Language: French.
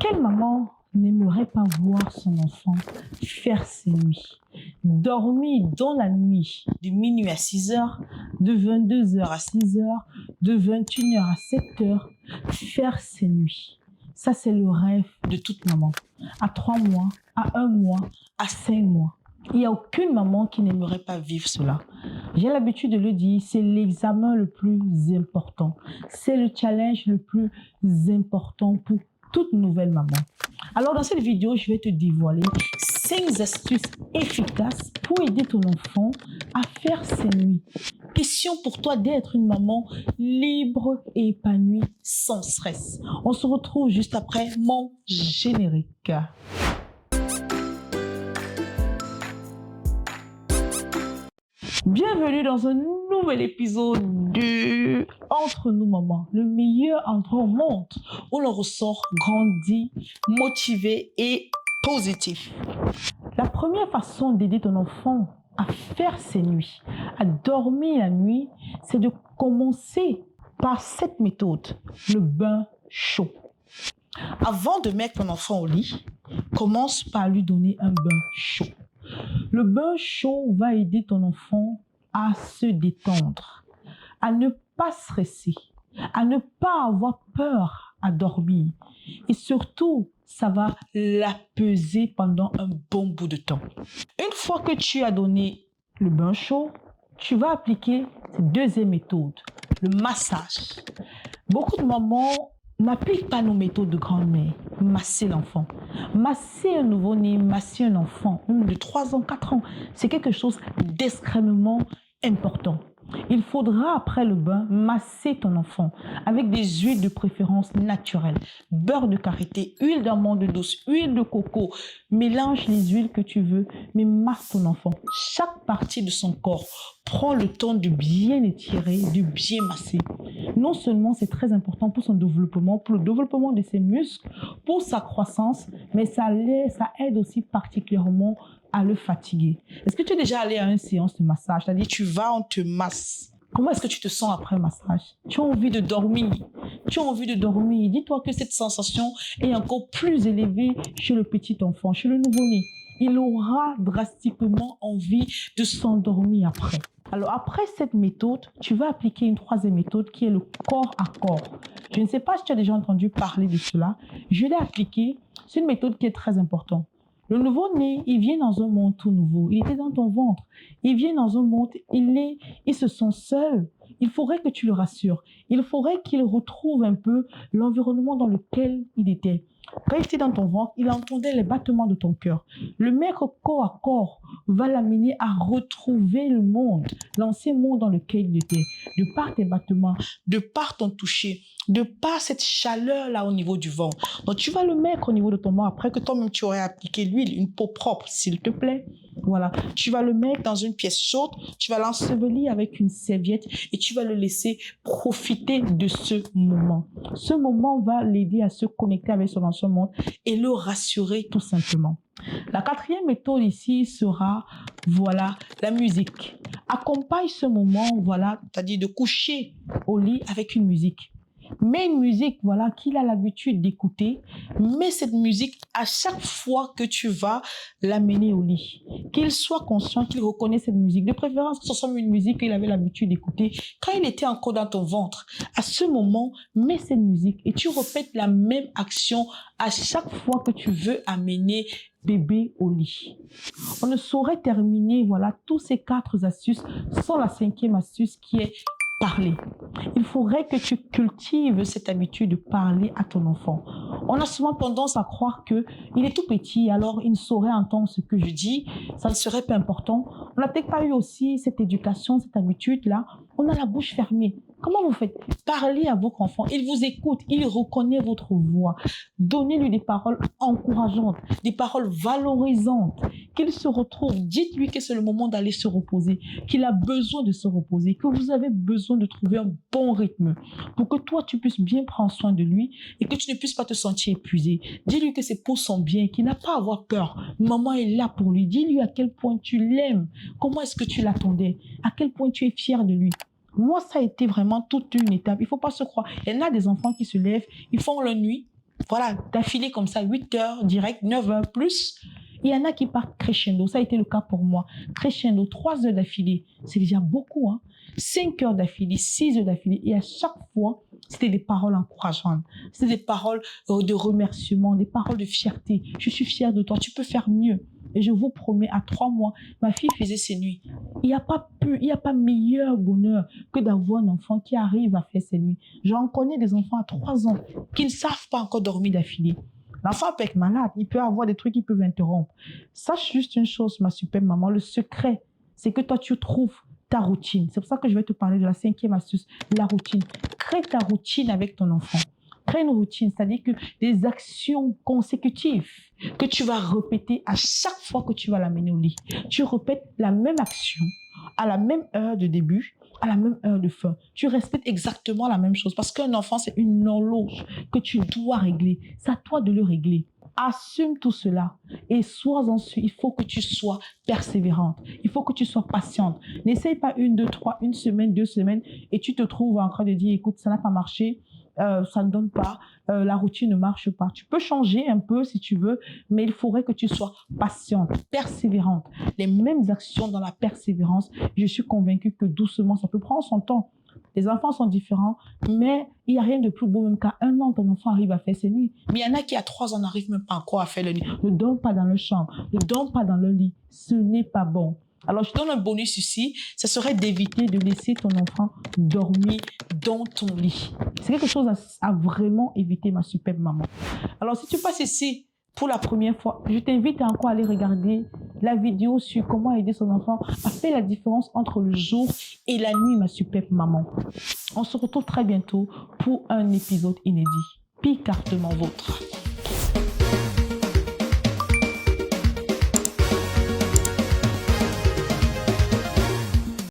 Quelle maman n'aimerait pas voir son enfant faire ses nuits, dormir dans la nuit de minuit à 6 heures, de 22 heures à 6 heures, de 21 heures à 7 heures, faire ses nuits. Ça, c'est le rêve de toute maman. À 3 mois, à 1 mois, à 5 mois. Il n'y a aucune maman qui n'aimerait pas vivre cela. J'ai l'habitude de le dire, c'est l'examen le plus important. C'est le challenge le plus important pour toute nouvelle maman. Alors dans cette vidéo, je vais te dévoiler 5 astuces efficaces pour aider ton enfant à faire ses nuits. Question pour toi d'être une maman libre et épanouie sans stress. On se retrouve juste après mon générique. Bienvenue dans un nouvel épisode de Entre nous mamans, le meilleur endroit au monde où l'on ressort grandi, motivé et positif. La première façon d'aider ton enfant à faire ses nuits, à dormir la nuit, c'est de commencer par cette méthode, le bain chaud. Avant de mettre ton enfant au lit, commence par lui donner un bain chaud. Le bain chaud va aider ton enfant à se détendre, à ne pas stresser, à ne pas avoir peur à dormir. Et surtout, ça va l'apaiser pendant un bon bout de temps. Une fois que tu as donné le bain chaud, tu vas appliquer cette deuxième méthode, le massage. Beaucoup de mamans n'appliquent pas nos méthodes de grand-mère, masser l'enfant. Masser un nouveau-né, masser un enfant, même de 3 ans, 4 ans, c'est quelque chose d'extrêmement important. Il faudra, après le bain, masser ton enfant avec des huiles de préférence naturelles. Beurre de karité, huile d'amande douce, huile de coco. Mélange les huiles que tu veux, mais masse ton enfant. Chaque partie de son corps prend le temps de bien étirer, de bien masser. Non seulement c'est très important pour son développement, pour le développement de ses muscles, pour sa croissance, mais ça aide aussi particulièrement à le fatiguer. Est-ce que tu es déjà allé à une séance de massage? C'est-à-dire, tu vas, on te masse. Comment est-ce que tu te sens après un massage? Tu as envie de dormir. Tu as envie de dormir. Dis-toi que cette sensation est encore plus élevée chez le petit enfant, chez le nouveau-né. Il aura drastiquement envie de s'endormir après. Alors, après cette méthode, tu vas appliquer une troisième méthode qui est le corps à corps. Je ne sais pas si tu as déjà entendu parler de cela. Je l'ai appliqué. C'est une méthode qui est très importante. Le nouveau-né, il vient dans un monde tout nouveau. Il était dans ton ventre. Il vient dans un monde, il se sent seul. Il faudrait que tu le rassures. Il faudrait qu'il retrouve un peu l'environnement dans lequel il était. Quand il était dans ton ventre, il entendait les battements de ton cœur. Le mettre corps à corps va l'amener à retrouver le monde, l'ancien monde dans lequel il était. De par tes battements, de par ton toucher, de par cette chaleur-là au niveau du ventre. Donc, tu vas le mettre au niveau de ton ventre après que toi-même tu aurais appliqué l'huile, une peau propre, s'il te plaît. Voilà, tu vas le mettre dans une pièce chaude, tu vas l'ensevelir avec une serviette et tu vas le laisser profiter de ce moment. Ce moment va l'aider à se connecter avec son ancien monde et le rassurer tout simplement. La quatrième méthode ici sera, voilà, la musique. Accompagne ce moment, voilà, c'est-à-dire de coucher au lit avec une musique. Mets une musique, voilà, qu'il a l'habitude d'écouter. Mets cette musique à chaque fois que tu vas l'amener au lit. Qu'il soit conscient, qu'il reconnaisse cette musique. De préférence, que ce soit une musique qu'il avait l'habitude d'écouter quand il était encore dans ton ventre. À ce moment, mets cette musique et tu répètes la même action à chaque fois que tu veux amener bébé au lit. On ne saurait terminer, voilà, tous ces 4 astuces sans la 5e astuce qui est parler. Il faudrait que tu cultives cette habitude de parler à ton enfant. On a souvent tendance à croire qu'il est tout petit, alors il ne saurait entendre ce que je dis, ça ne serait pas important. On n'a peut-être pas eu aussi cette éducation, cette habitude-là. On a la bouche fermée. Comment vous faites? Parlez à votre enfant. Il vous écoute, il reconnaît votre voix. Donnez-lui des paroles encourageantes, des paroles valorisantes, qu'il se retrouve. Dites-lui que c'est le moment d'aller se reposer, qu'il a besoin de se reposer, que vous avez besoin de trouver un bon rythme pour que toi, tu puisses bien prendre soin de lui et que tu ne puisses pas te sentir épuisé. Dis-lui que c'est pour son bien, qu'il n'a pas à avoir peur. Maman est là pour lui. Dis-lui à quel point tu l'aimes. Comment est-ce que tu l'attendais? À quel point tu es fier de lui? Moi, ça a été vraiment toute une étape. Il ne faut pas se croire. Il y en a des enfants qui se lèvent, ils font leur nuit, Voilà, d'affilée comme ça, 8 heures direct, 9 heures plus. Il y en a qui partent crescendo. Ça a été le cas pour moi. Crescendo, 3 heures d'affilée. C'est déjà beaucoup, hein. 5 heures d'affilée, 6 heures d'affilée. Et à chaque fois, c'était des paroles encourageantes. C'était des paroles de remerciement, des paroles de fierté. Je suis fière de toi, tu peux faire mieux. Et je vous promets, à 3 mois, ma fille faisait ses nuits. Il n'y a pas meilleur bonheur que d'avoir un enfant qui arrive à faire ses nuits. J'en connais des enfants à 3 ans qui ne savent pas encore dormir d'affilée. L'enfant peut être malade, il peut avoir des trucs qui peuvent interrompre. Sache juste une chose, ma super maman, le secret, c'est que toi, tu trouves ta routine. C'est pour ça que je vais te parler de la 5e astuce, la routine. Crée ta routine avec ton enfant. Crée une routine, c'est-à-dire que des actions consécutives que tu vas répéter à chaque fois que tu vas l'amener au lit. Tu répètes la même action à la même heure de début, à la même heure de fin. Tu respectes exactement la même chose parce qu'un enfant, c'est une horloge que tu dois régler. C'est à toi de le régler. Assume tout cela et sois ensuite, il faut que tu sois persévérante. Il faut que tu sois patiente. N'essaye pas 1, 2, 3, 1 semaine, 2 semaines et tu te trouves en train de dire, écoute, ça n'a pas marché, ça ne donne pas, la routine ne marche pas. Tu peux changer un peu si tu veux, mais il faudrait que tu sois patiente, persévérante. Les mêmes actions dans la persévérance, je suis convaincue que doucement, ça peut prendre son temps. Les enfants sont différents, mais il n'y a rien de plus beau même qu'à 1 an, ton enfant arrive à faire ses nuits. Mais il y en a qui à 3 ans n'arrivent même pas encore à faire le nuit. Ne dors pas dans leur chambre, ne dors pas dans le lit. Ce n'est pas bon. Alors, je te donne un bonus ici, ce serait d'éviter de laisser ton enfant dormir dans ton lit. C'est quelque chose à vraiment éviter, ma superbe maman. Alors, si tu passes ici pour la première fois, je t'invite à encore aller regarder la vidéo sur comment aider son enfant à faire la différence entre le jour et la nuit, ma superbe maman. On se retrouve très bientôt pour un épisode inédit. Picartement vôtre.